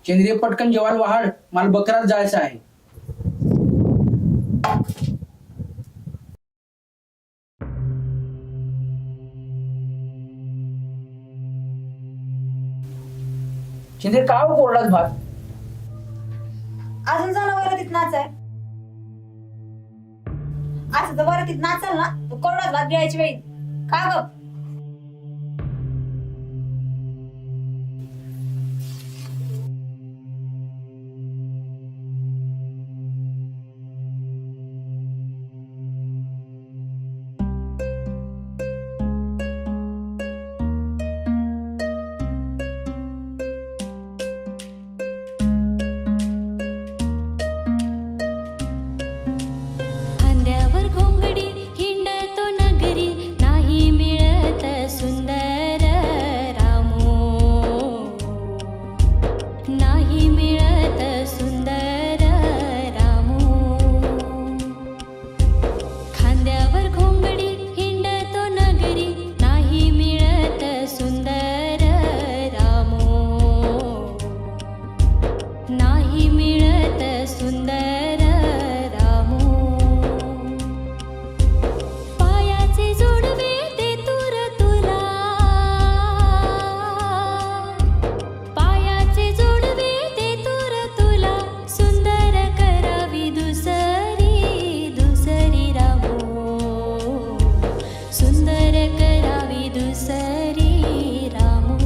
चंद्रिय पटकन जेवायला वाढ, मला बकरात जायचं आहे. चंद्रिय का हो कोरडाच भात? अजून जाणं वरातीत नाच आहे. असं जर वरातीत नाचाल ना तर कोरडाच भात गिळायची वेळी का ग? खांद्यावर घोंगडी हिंडतो नगरी, नाही मिळत सुंदर रामो, नाही मिळत सुंदर रामो. खांद्यावर घोंगडी हिंडतो नगरी, नाही मिळत सुंदर रामो, नाही मिळत सुंदर रामो. पायाचे जोडवे ते तूर तुला, पायाचे जोडवे ते तूर तुला, सुंदर करावी दुसरी दुसरी रामो, सुंदर करावी दुसरी रामो.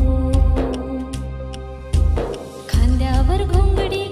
खांद्यावर घोंगडी